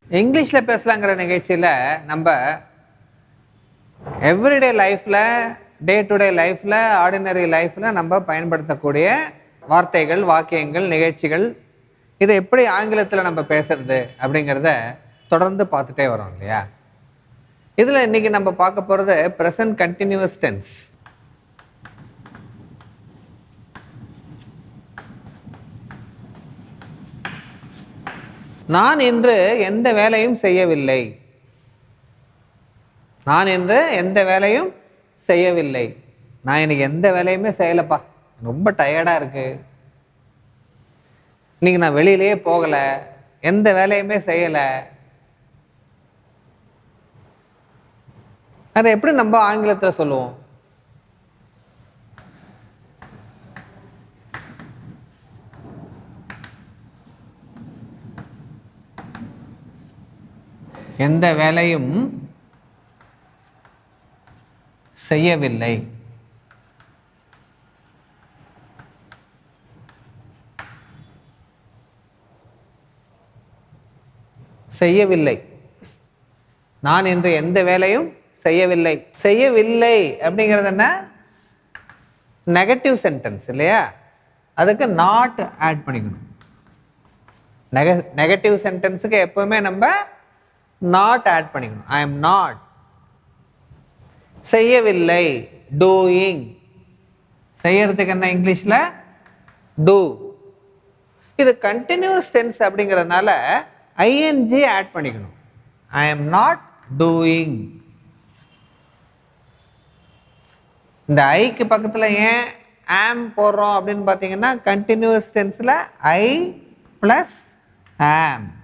இங்கிலீஷில் பேசலாங்கிற நிகழ்ச்சியில் நம்ம எவ்ரிடே லைஃப்பில், டே டு டே லைஃப்பில், ஆர்டினரி லைஃப்பில் நம்ம பயன்படுத்தக்கூடிய வார்த்தைகள், வாக்கியங்கள், நிகழ்ச்சிகள், இதை எப்படி ஆங்கிலத்தில் நம்ம பேசுறது அப்படிங்கிறத தொடர்ந்து பார்த்துட்டே வரோம் இல்லையா? இதில் இன்னைக்கு நம்ம பார்க்க போகிறது ப்ரெசன்ட் கண்டினியூஸ் டென்ஸ். நான் இன்று எந்த வேலையும் செய்யவில்லை. நான் இன்று எந்த வேலையும் செய்யவில்லை. நான் இன்னைக்கு எந்த வேலையுமே செய்யலப்பா, ரொம்ப டயர்டா இருக்கு, இன்னைக்கு நான் வெளியிலேயே போகல, எந்த வேலையுமே செய்யல. அதை எப்படி நம்ம ஆங்கிலத்தில் சொல்லுவோம்? எந்த வேலையும் செய்யவில்லை. செய்யவில்லை. நான் இன்று எந்த வேலையும் செய்யவில்லை. செய்யவில்லை அப்படிங்கிறது என்ன? நெகட்டிவ் சென்டென்ஸ் இல்லையா? அதுக்கு நாட் ஆட் பண்ணிக்கணும். நெகட்டிவ் சென்டென்ஸுக்கு எப்பவுமே நம்ம நாட் ஆட் பண்ணிக்கணும். I am not. செய்யவில்லை, டூயிங். செய்யறதுக்கு என்ன இங்கிலீஷ்ல? டூ. இது கண்டினியூஸ் டென்ஸ் அப்படிங்கிறதுனால ஐஎன்ஜி ஆட் பண்ணிக்கணும். I am not doing. இந்த ஐக்கு பக்கத்தில் ஏன் ஆம் போடுறோம் அப்படின்னு பார்த்தீங்கன்னா, கண்டினியூஸ் டென்ஸில் ஐ பிளஸ் ஆம்.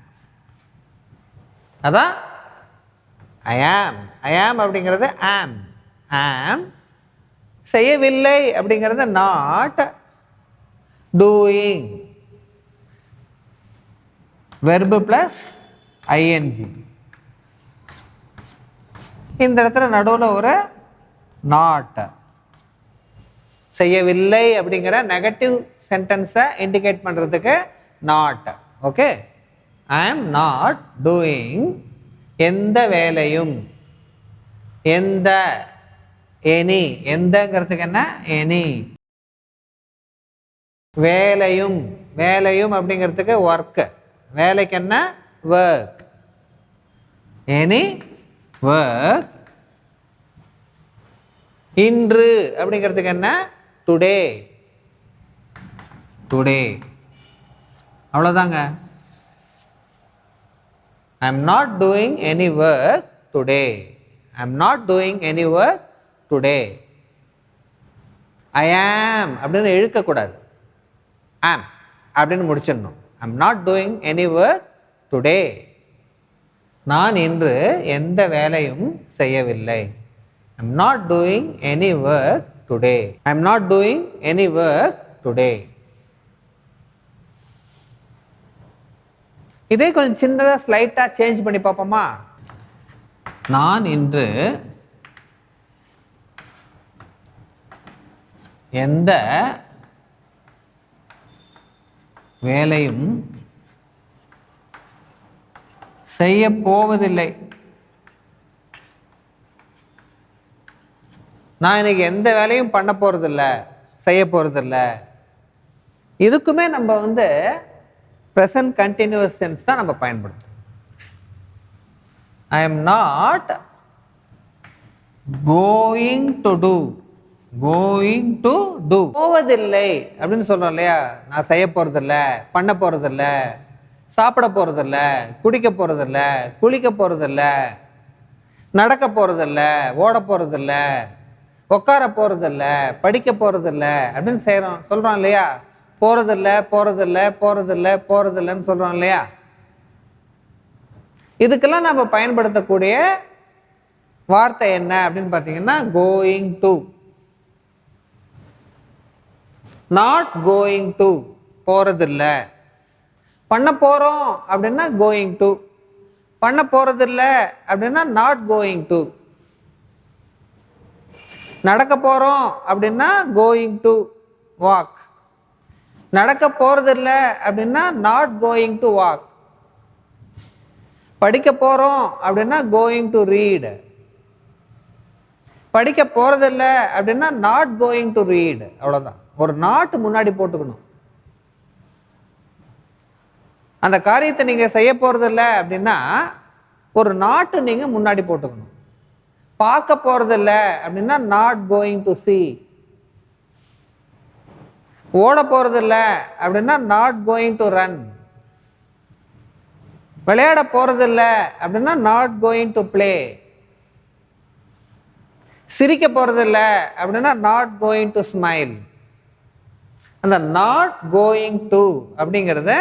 அதான் ஐ ஆம். ஐ ஆம் அப்படிங்கிறது ஆம். ஆம். செய்யவில்லை அப்படிங்கிறது not. Doing verb plus ING. இந்த இடத்துல நடுவில் ஒரு நாட். செய்யவில்லை அப்படிங்கிற நெகட்டிவ் சென்டென்ஸை இண்டிகேட் பண்ணுறதுக்கு not. Okay. I am not doing எந்த வேலையும். எந்த, எனி. எந்தங்கிறதுக்கு என்ன? எனி. வேலையும். வேலையும் அப்படிங்கிறதுக்கு ஒர்க். வேலைக்கு என்ன? ஒர்க். Any work. இன்று அப்படிங்கிறதுக்கு என்ன? டுடே. டுடே. அவ்வளோதாங்க. I am not doing any work today. I am not doing any work today. I am அப்படின்னு இழுக்கக்கூடாது. am அப்படின்னு முடிச்சிடணும். I am not doing any work today. நான் இன்று எந்த வேலையும் செய்யவில்லை. I am not doing any work today. I am not doing any work today. இதே கொஞ்சம் சின்னதாக ஸ்லைட்டாக சேஞ்ச் பண்ணி பார்ப்போமா? நான் இன்று எந்த வேலையும் செய்ய போவதில்லை. நான் இன்னைக்கு எந்த வேலையும் பண்ண போறதில்ல, செய்ய போறதில்ல. இதுக்குமே நம்ம present continuous tense தான் நம்ம பயன்படுத்தும். I am not going to do. Going to do. போவதில்லை அப்படின்னு சொல்றோம் இல்லையா? நான் செய்ய போறதில்ல, பண்ண போறதில்ல, சாப்பிட போறதில்ல, குடிக்க போறதில்ல, குளிக்க போறதில்ல, நடக்க போறதில்ல, ஓட போறதில்ல, உட்கார போறதில்ல, படிக்க போறதில்ல அப்படின்னு சொல்றோம் இல்லையா? போறதில்ல, போறதில்ல, போறதில்ல, போறதில்லைன்னு சொல்றோம் இல்லையா? இதுக்கெல்லாம் நம்ம பயன்படுத்தக்கூடிய வார்த்தை என்ன அப்படின்னு பார்த்தீங்கன்னா, going to. Not going to, போறதில்ல. பண்ண போறோம் அப்படின்னா கோயிங் டு. பண்ண போறதில்ல அப்படின்னா நாட் கோயிங் டு. நடக்க போறோம் அப்படின்னா கோயிங் டு வாக். நடக்க போறதில்ல அப்படின்னா நாட் கோயிங் டு வாக். படிக்க போகிறோம் அப்படின்னா கோயிங் டு ரீட். படிக்க போகிறதில்ல அப்படின்னா நாட் கோயிங் டு ரீட். அவ்வளோதான். ஒரு நாட் முன்னாடி போட்டுக்கணும். அந்த காரியத்தை நீங்கள் செய்ய போகிறதில்ல அப்படின்னா ஒரு நாட்டு நீங்கள் முன்னாடி போட்டுக்கணும். பார்க்க போகிறதில்ல அப்படின்னா நாட் கோயிங் டு சி. ஓட போகிறதில்ல அப்படின்னா நாட் கோயிங் டு ரன். விளையாட போகிறதில்ல அப்படின்னா நாட் கோயிங் டு பிளே. சிரிக்க போகிறதில்ல அப்படின்னா நாட் கோயிங் டு ஸ்மைல். அந்த நாட் கோயிங் டு அப்படிங்கிறத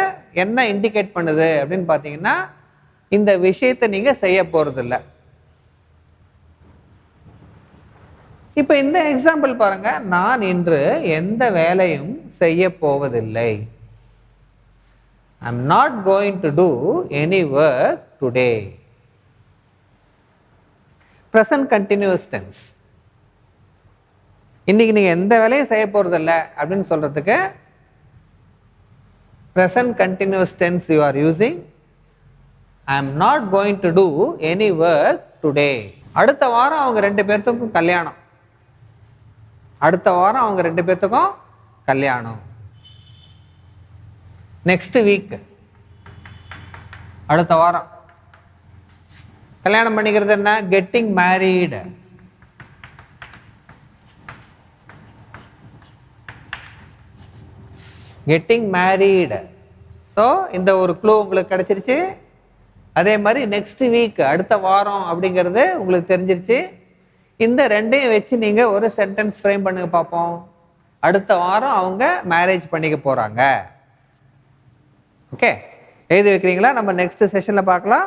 என்ன இண்டிகேட் பண்ணுது அப்படின்னு பார்த்தீங்கன்னா இந்த விஷயத்தை நீங்கள் செய்ய போகிறதில்ல. இப்போ இந்த எக்ஸாம்பிள் பாருங்க, நான் இன்று எந்த வேலையும் செய்ய போவதில்லை. I'm not going to do any work today. Present continuous tense. இன்னைக்கு நீங்க எந்த வேலையும் செய்ய போறதில்ல அப்படின்னு சொல்றதுக்கு present continuous tense you are using. I am not going to do any work today. அடுத்த வாரம் அவங்க 2 பேர்த்துக்கும் கல்யாணம். அடுத்த வாரம் அவங்க 2 பேர்த்துக்கும் கல்யாணம். நெக்ஸ்ட் வீக், அடுத்த வாரம். கல்யாணம் பண்ணிக்கிறது என்ன? Getting married. Getting married. So இந்த ஒரு க்ளூ உங்களுக்கு கிடைச்சிருச்சு. அதே மாதிரி நெக்ஸ்ட் வீக், அடுத்த வாரம் அப்படிங்கிறது உங்களுக்கு தெரிஞ்சிருச்சு. இந்த ரெண்டையும் வச்சு நீங்கள் ஒரு சென்டென்ஸ் ஃப்ரேம் பண்ணுங்க பார்ப்போம். அடுத்த வாரம் அவங்க மேரேஜ் பண்ணிக்க போகிறாங்க. ஓகே, எழுதி வைக்கிறீங்களா? நம்ம நெக்ஸ்ட் செஷனில் பார்க்கலாம்.